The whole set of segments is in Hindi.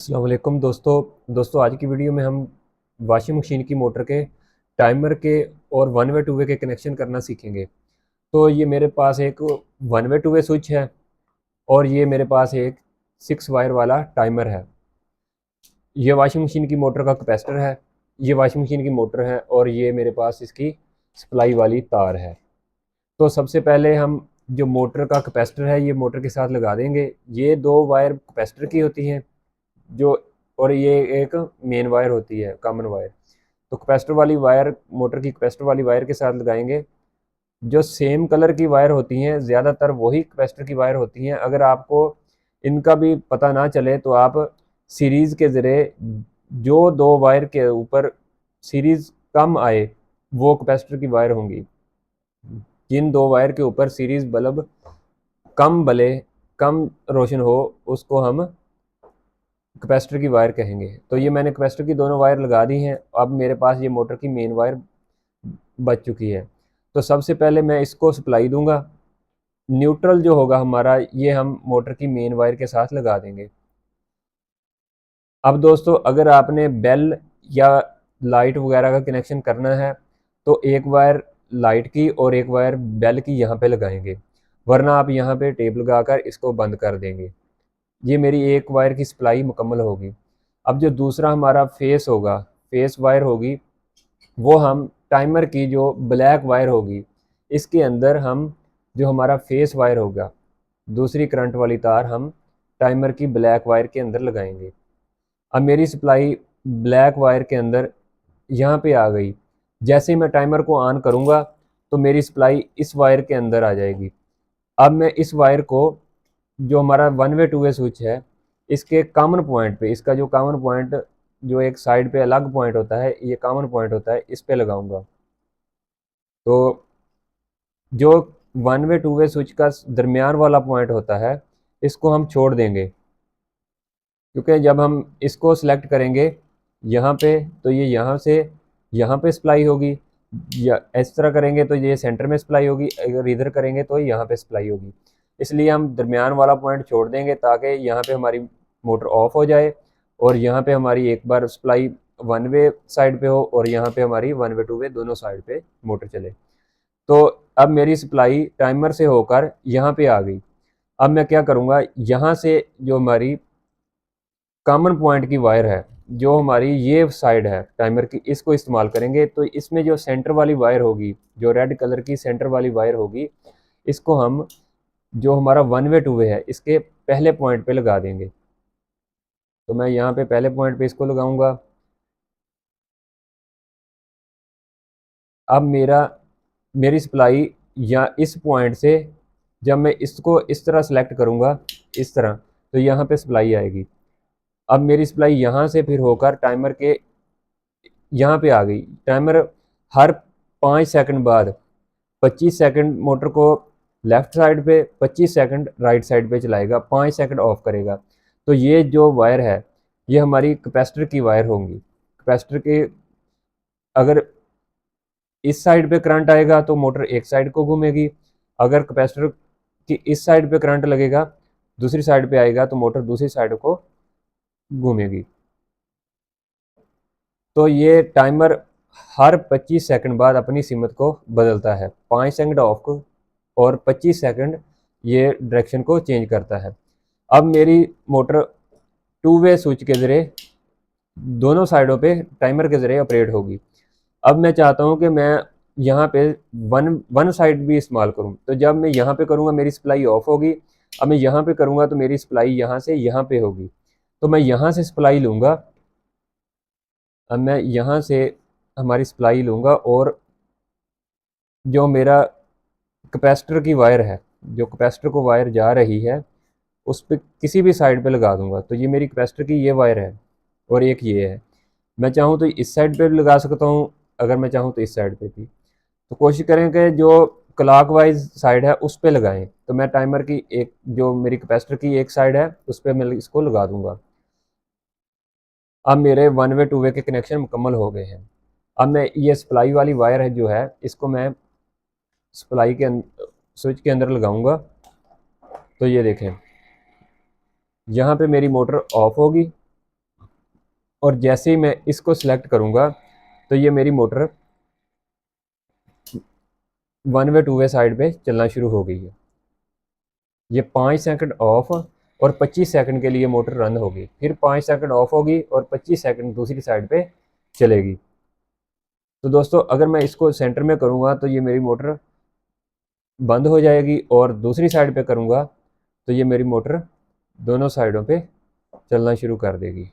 अस्सलाम वालेकुम दोस्तों आज की वीडियो में हम वॉशिंग मशीन की मोटर के टाइमर के और वन वे टू वे के कनेक्शन करना सीखेंगे। तो ये मेरे पास एक one way two way switch है और ये मेरे पास एक 6 वायर वाला टाइमर है। ये वॉशिंग मशीन की मोटर का कैपेसिटर है, ये वॉशिंग मशीन की मोटर है और ये मेरे पास इसकी सप्लाई वाली तार है। तो सबसे पहले हम जो मोटर का कैपेसिटर है ये मोटर के साथ लगा देंगे। ये 2 वायर कैपेसिटर की होती हैं जो, और ये एक मेन वायर होती है, कॉमन वायर। तो कैपेसिटर वाली वायर मोटर की कैपेसिटर वाली वायर के साथ लगाएंगे। जो सेम कलर की वायर होती हैं ज़्यादातर वही कैपेसिटर की वायर होती हैं। अगर आपको इनका भी पता ना चले तो आप सीरीज़ के ज़रिए जो 2 वायर के ऊपर सीरीज़ कम आए वो कैपेसिटर की वायर होंगी। जिन 2 वायर के ऊपर सीरीज़ बल्ब कम बले, कम रोशन हो, उसको हम कैपेसिटर की वायर कहेंगे। तो ये मैंने कैपेसिटर की दोनों वायर लगा दी हैं। अब मेरे पास ये मोटर की मेन वायर बच चुकी है। तो सबसे पहले मैं इसको सप्लाई दूंगा। न्यूट्रल जो होगा हमारा ये हम मोटर की मेन वायर के साथ लगा देंगे। अब दोस्तों अगर आपने बेल या लाइट वगैरह का कनेक्शन करना है तो एक वायर लाइट की और एक वायर बेल की यहाँ पे लगाएंगे, वरना आप यहाँ पे टेप लगाकर इसको बंद कर देंगे। ये मेरी एक वायर की सप्लाई मुकम्मल होगी। अब जो दूसरा हमारा फेस होगा, फेस वायर होगी, वो हम टाइमर की जो ब्लैक वायर होगी इसके अंदर हम जो हमारा फेस वायर होगा, दूसरी करंट वाली तार हम टाइमर की ब्लैक वायर के अंदर लगाएंगे। अब मेरी सप्लाई ब्लैक वायर के अंदर यहाँ पे आ गई। जैसे ही मैं टाइमर को ऑन करूँगा तो मेरी सप्लाई इस वायर के अंदर आ जाएगी। अब मैं इस वायर को, जो हमारा one way two way switch है, इसके कॉमन पॉइंट पे, इसका जो कॉमन पॉइंट जो एक साइड पे अलग पॉइंट होता है, ये कॉमन पॉइंट होता है, इस पे लगाऊंगा। तो जो one way two way switch का दरमियान वाला पॉइंट होता है इसको हम छोड़ देंगे, क्योंकि जब हम इसको सिलेक्ट करेंगे यहाँ पे तो ये यहाँ से यहाँ पे सप्लाई होगी, या इस तरह करेंगे तो ये सेंटर में सप्लाई होगी, अगर इधर करेंगे तो यहाँ पे सप्लाई होगी। इसलिए हम दरमियान वाला पॉइंट छोड़ देंगे ताकि यहाँ पे हमारी मोटर ऑफ हो जाए और यहाँ पे हमारी एक बार सप्लाई वन वे साइड पे हो और यहाँ पे हमारी वन वे टू वे दोनों साइड पे मोटर चले। तो अब मेरी सप्लाई टाइमर से होकर यहाँ पे आ गई। अब मैं क्या करूँगा, यहाँ से जो हमारी कॉमन पॉइंट की वायर है, जो हमारी ये साइड है टाइमर की, इसको इस्तेमाल करेंगे। तो इसमें जो सेंटर वाली वायर होगी, जो रेड कलर की सेंटर वाली वायर होगी, इसको हम जो हमारा वन वे टू वे है इसके पहले पॉइंट पे लगा देंगे। तो मैं यहाँ पे पहले पॉइंट पे इसको लगाऊंगा। अब मेरी सप्लाई या इस पॉइंट से, जब मैं इसको इस तरह सेलेक्ट करूँगा, इस तरह, तो यहाँ पे सप्लाई आएगी। अब मेरी सप्लाई यहाँ से फिर होकर टाइमर के यहाँ पे आ गई। टाइमर हर 5 सेकंड बाद 25 सेकंड मोटर को लेफ़्ट साइड पे, 25 सेकंड राइट साइड पे चलाएगा, 5 सेकंड ऑफ करेगा। तो ये जो वायर है ये हमारी कैपेसिटर की वायर होंगी। कैपेसिटर के, अगर इस साइड पे करंट आएगा तो मोटर एक साइड को घूमेगी, अगर कैपेसिटर की इस साइड पे करंट लगेगा, दूसरी साइड पे आएगा तो मोटर दूसरी साइड को घूमेगी। तो ये टाइमर हर 25 सेकंड बाद अपनी सीमत को बदलता है, 5 सेकंड ऑफ को और 25 सेकंड ये डायरेक्शन को चेंज करता है। अब मेरी मोटर टू वे स्विच के ज़रिए दोनों साइडों पे टाइमर के ज़रिए ऑपरेट होगी। अब मैं चाहता हूँ कि मैं यहाँ पे वन वन साइड भी इस्तेमाल करूँ। तो जब मैं यहाँ पे करूँगा मेरी सप्लाई ऑफ होगी। अब मैं यहाँ पे करूँगा तो मेरी सप्लाई यहाँ से यहाँ पे होगी। तो मैं यहाँ से सप्लाई लूँगा। अब मैं यहाँ से हमारी सप्लाई लूँगा और जो मेरा कैपेसिटर की वायर है, जो कैपेसिटर को वायर जा रही है, उस पर किसी भी साइड पे लगा दूंगा। तो ये मेरी कैपेसिटर की ये वायर है और एक ये है। मैं चाहूँ तो इस साइड पे भी लगा सकता हूँ, अगर मैं चाहूँ तो इस साइड पे भी। तो कोशिश करें कि जो क्लॉकवाइज साइड है उस पे लगाएं। तो मैं टाइमर की एक, जो मेरी कैपेसिटर की एक साइड है उस पर मैं इसको लगा दूंगा। अब मेरे वन वे टू वे के कनेक्शन मुकम्मल हो गए हैं। अब मैं ये सप्लाई वाली वायर है जो है, इसको मैं सप्लाई के स्विच के अंदर लगाऊंगा। तो ये देखें, यहाँ पे मेरी मोटर ऑफ होगी और जैसे ही मैं इसको सिलेक्ट करूँगा तो ये मेरी मोटर 1 वे 2 वे साइड पे चलना शुरू हो गई है। ये 5 सेकंड ऑफ और 25 सेकंड के लिए मोटर रन होगी, फिर 5 सेकंड ऑफ होगी और 25 सेकंड दूसरी साइड पे चलेगी। तो दोस्तों अगर मैं इसको सेंटर में करूँगा तो ये मेरी मोटर बंद हो जाएगी, और दूसरी साइड पे करूँगा तो ये मेरी मोटर दोनों साइडों पे चलना शुरू कर देगी।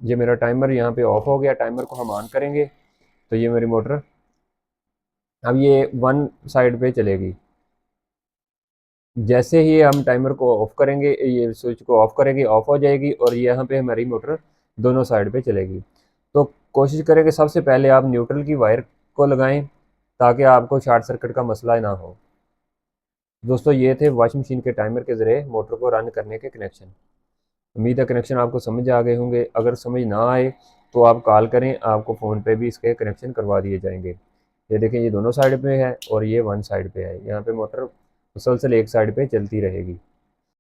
ये मेरा टाइमर यहाँ पे ऑफ हो गया, टाइमर को हम ऑन करेंगे तो ये मेरी मोटर अब ये 1 साइड पे चलेगी। जैसे ही हम टाइमर को ऑफ करेंगे, ये स्विच को ऑफ करेंगे, ऑफ हो जाएगी और यहाँ पे हमारी मोटर दोनों साइड पे चलेगी। तो कोशिश करें कि सबसे पहले आप न्यूट्रल की वायर को लगाएं ताकि आपको शॉर्ट सर्किट का मसला ना हो। दोस्तों ये थे वॉशिंग मशीन के टाइमर के ज़रिए मोटर को रन करने के कनेक्शन। उम्मीद है कनेक्शन आपको समझ आ गए होंगे। अगर समझ ना आए तो आप कॉल करें, आपको फ़ोन पे भी इसके कनेक्शन करवा दिए जाएंगे। ये देखें, ये दोनों साइड पे है और ये 1 साइड पे है। यहाँ पे मोटर मुसलसल एक साइड पे चलती रहेगी।